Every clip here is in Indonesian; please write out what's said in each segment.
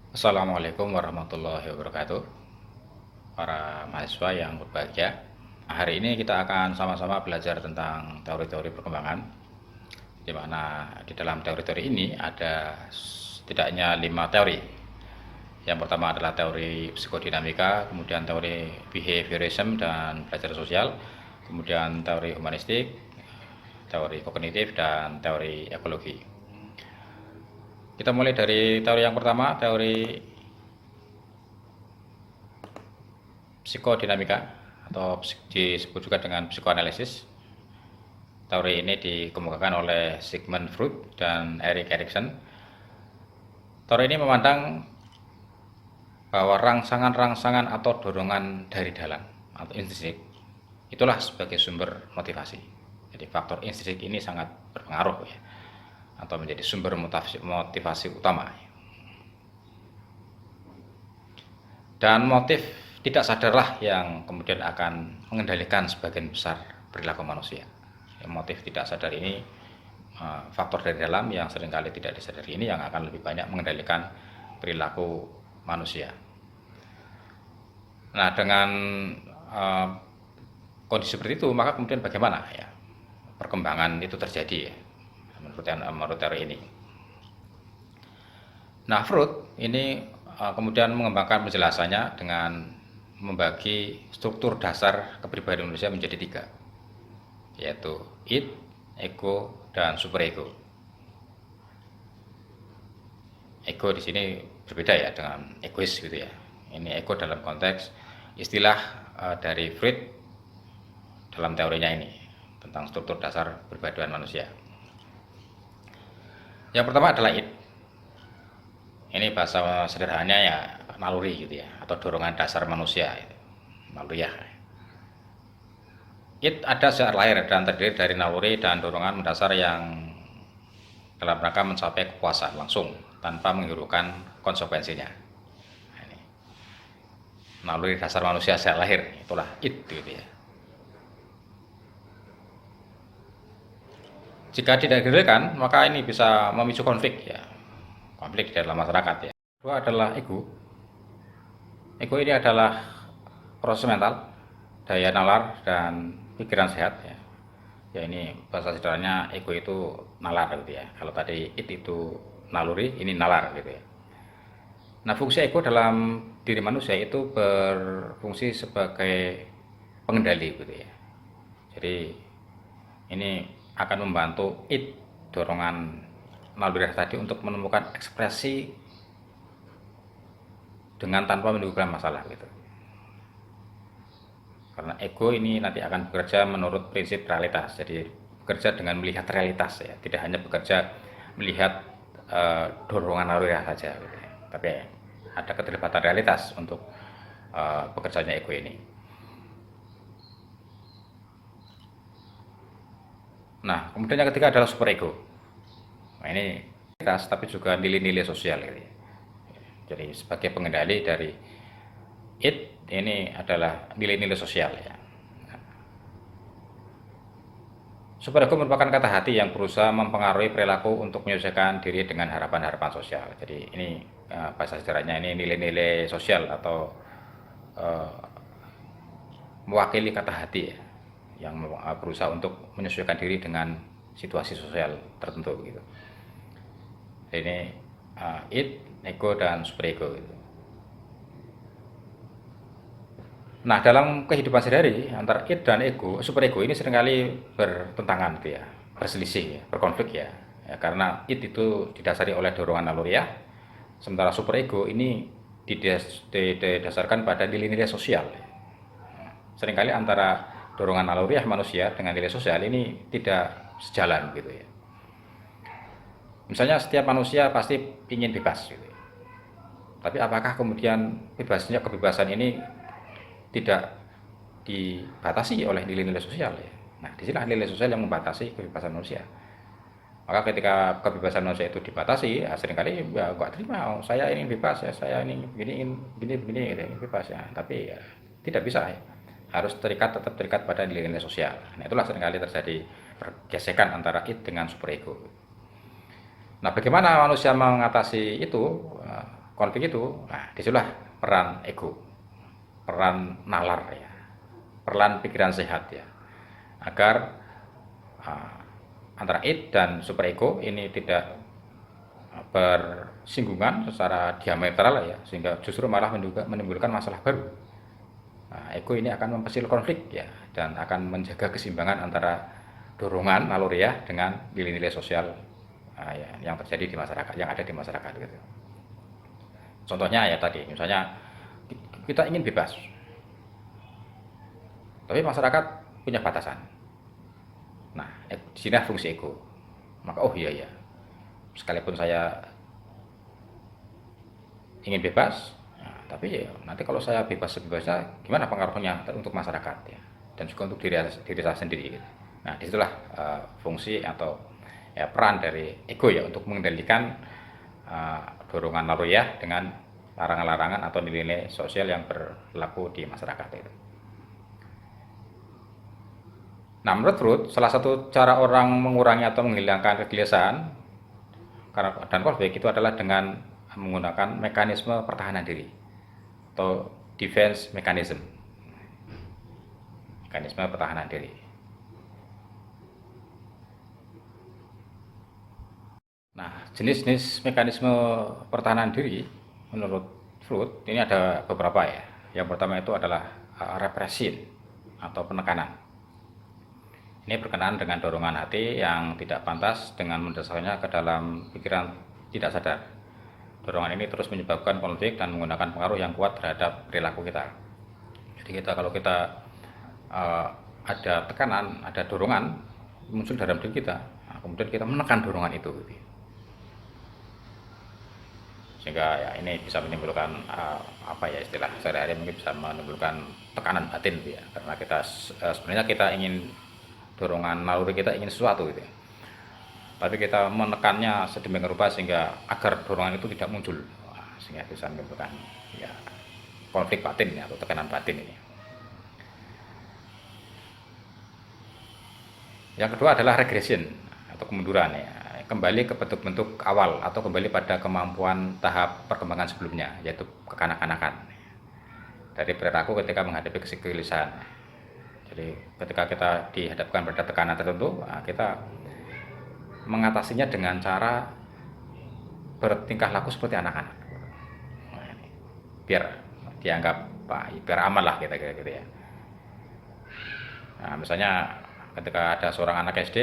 Assalamualaikum warahmatullahi wabarakatuh. Para mahasiswa yang berbahagia, hari ini kita akan sama-sama belajar tentang teori-teori perkembangan, di mana di dalam teori-teori ini ada setidaknya 5 teori. Yang pertama adalah teori psikodinamika, kemudian teori behaviorism dan belajar sosial, kemudian teori humanistik, teori kognitif, dan teori ekologi. Kita mulai dari teori yang pertama, teori psikodinamika atau disebut juga dengan psikoanalisis. Teori ini dikemukakan oleh Sigmund Freud dan Erik Erikson. Teori ini memandang bahwa rangsangan-rangsangan atau dorongan dari dalam atau intrinsik itulah sebagai sumber motivasi. Jadi faktor intrinsik ini sangat berpengaruh ya, atau menjadi sumber motivasi utama. Dan motif tidak sadarlah yang kemudian akan mengendalikan sebagian besar perilaku manusia. Motif tidak sadar ini, faktor dari dalam yang seringkali tidak disadari ini yang akan lebih banyak mengendalikan perilaku manusia. Nah, dengan kondisi seperti itu, maka kemudian bagaimana ya perkembangan itu terjadi ya, menurut teori ini. Nah, Freud ini kemudian mengembangkan penjelasannya dengan membagi struktur dasar kepribadian manusia menjadi 3, yaitu id, ego, dan superego. Ego di sini berbeda ya dengan egois gitu ya. Ini ego dalam konteks istilah dari Freud dalam teorinya ini tentang struktur dasar kepribadian manusia. Yang pertama adalah id. Ini bahasa sederhananya ya naluri gitu ya, atau dorongan dasar manusia, naluriah. Id ada sejak lahir dan terdiri dari naluri dan dorongan mendasar yang dalam rangka mencapai kepuasan langsung tanpa menghiraukan konsekuensinya. Nah, ini naluri dasar manusia sejak lahir, itulah id gitu ya. Jika tidak dihiraukan, maka ini bisa memicu konflik ya, konflik di dalam masyarakat ya. Kedua adalah ego. Ego ini adalah proses mental, daya nalar, dan pikiran sehat ya. Ya ini bahasa sederhananya ego itu nalar gitu ya. Kalau tadi itu naluri, ini nalar gitu ya. Nah, fungsi ego dalam diri manusia itu berfungsi sebagai pengendali gitu ya. Jadi ini akan membantu dorongan naluri tadi untuk menemukan ekspresi dengan tanpa menimbulkan masalah gitu. Karena ego ini nanti akan bekerja menurut prinsip realitas. Jadi bekerja dengan melihat realitas ya, tidak hanya bekerja melihat dorongan naluri saja gitu ya. Tapi ada keterlibatan realitas untuk bekerjanya ego ini. Nah, kemudian yang ketiga adalah superego. Nah, ini realitas tapi juga nilai-nilai sosial gitu ya. Jadi sebagai pengendali dari ini adalah nilai-nilai sosial ya. Superego merupakan kata hati yang berusaha mempengaruhi perilaku untuk menyesuaikan diri dengan harapan-harapan sosial. Jadi ini bahasa sederhananya ini nilai-nilai sosial atau uh, mewakili kata hati ya, yang berusaha untuk menyesuaikan diri dengan situasi sosial tertentu gitu. Ini ego dan superego gitu. Nah, dalam kehidupan sehari-hari antara id dan ego, superego ini seringkali bertentangan gitu ya, berselisih ya, berkonflik ya. Ya, karena id itu didasari oleh dorongan naluriah, sementara superego ini didasarkan pada nilai-nilai sosial. Seringkali antara dorongan naluriah manusia dengan nilai sosial ini tidak sejalan gitu ya. Misalnya setiap manusia pasti ingin bebas gitu ya. Tapi apakah kemudian kebebasan ini tidak dibatasi oleh nilai-nilai sosial ya? Nah, disinilah nilai sosial yang membatasi kebebasan manusia. Maka ketika kebebasan manusia itu dibatasi, ya seringkali ya nggak terima, oh, saya ingin bebas ya, saya ingin begini, gitu, ingin bebas ya. Tapi ya tidak bisa ya. Harus tetap terikat pada nilai-nilai sosial. Nah, itulah seringkali terjadi pergesekan antara id dengan superego. Nah, bagaimana manusia mengatasi itu? konflik itu, nah disitulah peran ego, peran nalar ya, peran pikiran sehat ya, agar antara id dan superego ini tidak bersinggungan secara diametral ya, sehingga justru malah menimbulkan masalah baru. Nah, ego ini akan memperkecil konflik ya, dan akan menjaga keseimbangan antara dorongan naluriah dengan nilai-nilai sosial ya, yang terjadi di masyarakat, yang ada di masyarakat gitu. Contohnya ya tadi, misalnya kita ingin bebas, tapi masyarakat punya batasan. Nah, di sini fungsi ego. Maka oh iya ya, sekalipun saya ingin bebas, nah, tapi ya, nanti kalau saya bebas-bebasnya, gimana pengaruhnya untuk masyarakat ya, dan juga untuk diri saya sendiri. Gitu. Nah, disitulah fungsi atau ya, peran dari ego ya untuk mengendalikan dorongan naluriah dengan larangan-larangan atau nilai-nilai sosial yang berlaku di masyarakat itu. Nah, menurut Freud, salah satu cara orang mengurangi atau menghilangkan kegelisahan dan konflik itu adalah dengan menggunakan mekanisme pertahanan diri atau defense mechanism, mekanisme pertahanan diri. Nah, jenis-jenis mekanisme pertahanan diri menurut Freud ini ada beberapa ya. Yang pertama itu adalah represi atau penekanan. Ini berkenaan dengan dorongan hati yang tidak pantas dengan mendasarnya ke dalam pikiran tidak sadar. Dorongan ini terus menyebabkan konflik dan menggunakan pengaruh yang kuat terhadap perilaku kita. Jadi kalau kita ada tekanan, ada dorongan muncul dalam diri kita, nah, kemudian kita menekan dorongan itu. Sehingga ya ini bisa menimbulkan apa ya istilah sehari-hari, mungkin bisa menimbulkan tekanan batin ya, karena kita sebenarnya kita ingin dorongan naluri, kita ingin sesuatu gitu ya, tapi kita menekannya sedemikian rupa sehingga agar dorongan itu tidak muncul, sehingga bisa menimbulkan ya konflik batin ya, atau tekanan batin ini. Yang kedua adalah regression atau kemunduran ya, kembali ke bentuk-bentuk awal atau kembali pada kemampuan tahap perkembangan sebelumnya, yaitu kekanak-kanakan dari perilaku ketika menghadapi kegelisahan. Jadi ketika kita dihadapkan pada tekanan tertentu, kita mengatasinya dengan cara bertingkah laku seperti anak-anak, biar dianggap biar aman lah kita gitu ya. Nah, misalnya ketika ada seorang anak SD,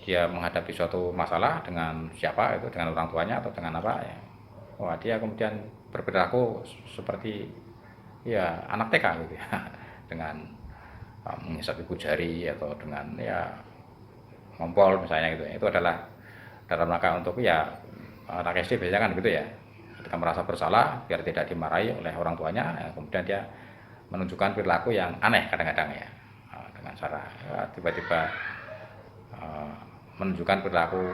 dia menghadapi suatu masalah dengan siapa itu, dengan orang tuanya atau dengan apa ya, wah dia kemudian berperilaku seperti ya anak TK gitu ya, dengan menghisap ibu jari atau dengan ya ngompol misalnya gitu. Itu adalah dalam rangka untuk ya anak SD biasanya kan gitu ya, ketika merasa bersalah biar tidak dimarahi oleh orang tuanya ya, kemudian dia menunjukkan perilaku yang aneh kadang-kadang ya, dengan cara ya, tiba-tiba menunjukkan perilaku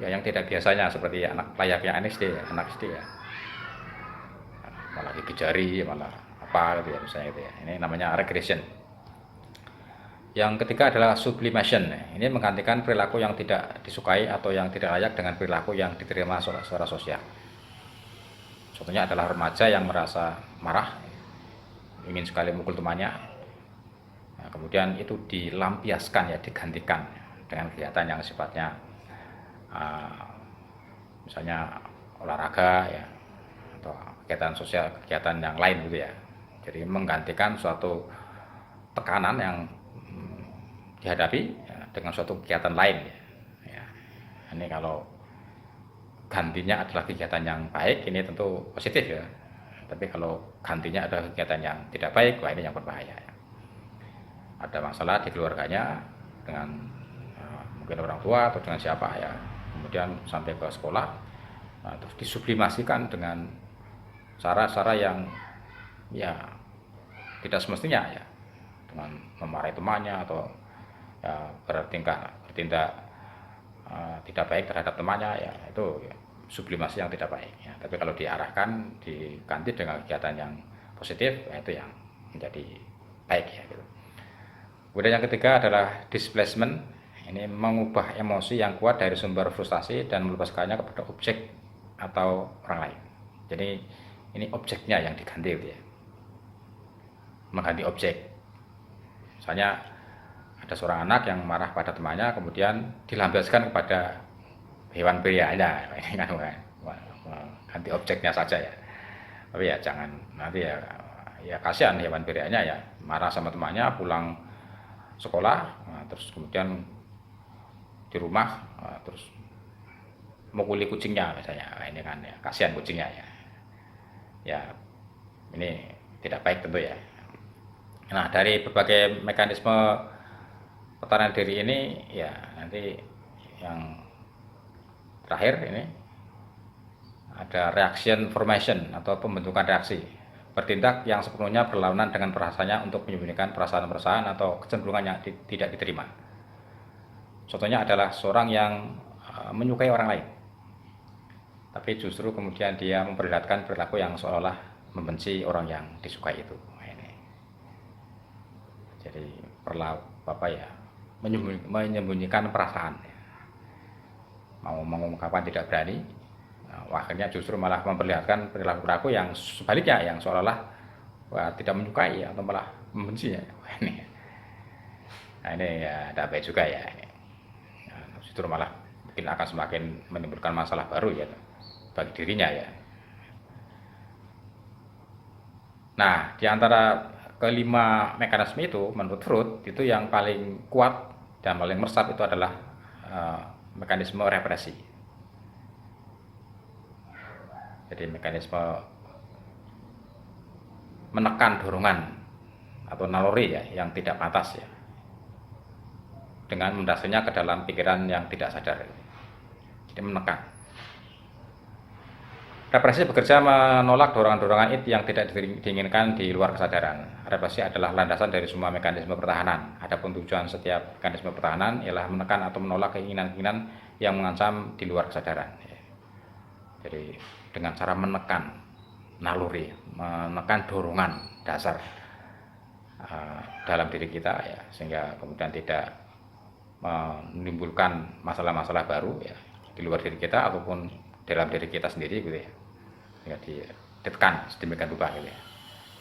ya yang tidak biasanya seperti anak layaknya anak SD ya, malah gigi jari, malah apa gitu ya misalnya itu ya. Ini namanya regression. Yang ketiga adalah sublimation. Ini menggantikan perilaku yang tidak disukai atau yang tidak layak dengan perilaku yang diterima secara sosial. Contohnya adalah remaja yang merasa marah, ingin sekali mukul temannya, nah, kemudian itu dilampiaskan ya, digantikan dengan kegiatan yang sifatnya misalnya olahraga ya, atau kegiatan sosial, kegiatan yang lain gitu ya. Jadi menggantikan suatu tekanan yang dihadapi ya, dengan suatu kegiatan lain ya. Ini kalau gantinya adalah kegiatan yang baik, ini tentu positif ya. Tapi kalau gantinya adalah kegiatan yang tidak baik, wah ini yang berbahaya ya. Ada masalah di keluarganya dengan mungkin orang tua atau dengan siapa ya, kemudian sampai ke sekolah, terus disublimasikan dengan cara-cara yang ya tidak semestinya ya, dengan memarahi temannya atau ya, bertindak tidak baik terhadap temannya ya, itu ya, sublimasi yang tidak baik ya. Tapi kalau diarahkan, diganti dengan kegiatan yang positif ya, itu yang menjadi baik ya gitu. Kemudian yang ketiga adalah displacement. Ini mengubah emosi yang kuat dari sumber frustasi dan melepaskannya kepada objek atau orang lain. Jadi ini objeknya yang diganti gitu ya, mengganti objek. Misalnya ada seorang anak yang marah pada temannya, kemudian dilampiaskan kepada hewan peliharanya, ini kan ganti objeknya saja ya. Tapi ya jangan nanti ya kasihan hewan peliharanya ya, marah sama temannya, pulang sekolah, terus kemudian di rumah terus mukuli kucingnya misalnya. Ini kan ya kasihan kucingnya ya. Ya ini tidak baik tentu ya. Nah, dari berbagai mekanisme pertahanan diri ini ya, nanti yang terakhir ini ada reaction formation atau pembentukan reaksi, bertindak yang sepenuhnya berlawanan dengan perasaannya untuk menyembunyikan perasaan-perasaan atau kecenderungan yang tidak diterima. Contohnya adalah seorang yang menyukai orang lain, tapi justru kemudian dia memperlihatkan perilaku yang seolah membenci orang yang disukai itu. Nah, ini jadi menyembunyikan perasaan, mau mengungkapkan tidak berani. Nah, akhirnya justru malah memperlihatkan perilaku-perilaku yang sebaliknya, yang seolah-olah tidak menyukai atau malah membencinya. Nah, ini ya tidak baik juga ya. Nah, justru malah mungkin akan semakin menimbulkan masalah baru ya bagi dirinya ya. Nah, di antara kelima mekanisme itu, menurut Freud, itu yang paling kuat dan paling meresap itu adalah mekanisme represi. Jadi mekanisme menekan dorongan atau naluri ya yang tidak pantas ya, dengan mendasarnya ke dalam pikiran yang tidak sadar. Jadi menekan. Represi bekerja menolak dorongan-dorongan yang tidak diinginkan di luar kesadaran. Represi adalah landasan dari semua mekanisme pertahanan. Adapun tujuan setiap mekanisme pertahanan ialah menekan atau menolak keinginan-keinginan yang mengancam di luar kesadaran. Jadi dengan cara menekan naluri, menekan dorongan dasar dalam diri kita ya, sehingga kemudian tidak menimbulkan masalah-masalah baru ya di luar diri kita ataupun dalam diri kita sendiri gitu ya, sehingga ditekan sedemikian rupa gitu ya.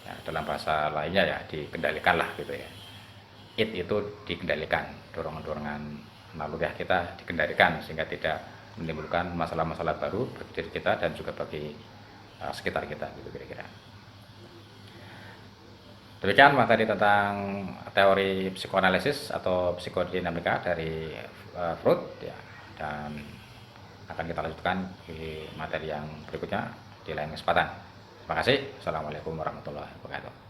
Ya, dalam bahasa lainnya ya dikendalikan lah gitu ya. Itu dikendalikan, dorongan-dorongan naluri kita dikendalikan sehingga tidak menimbulkan masalah-masalah baru bagi diri kita dan juga bagi sekitar kita gitu kira-kira. Demikian materi tentang teori psikoanalisis atau psikodinamika dari Freud ya, dan akan kita lanjutkan di materi yang berikutnya di lain kesempatan. Terima kasih. Assalamualaikum warahmatullahi wabarakatuh.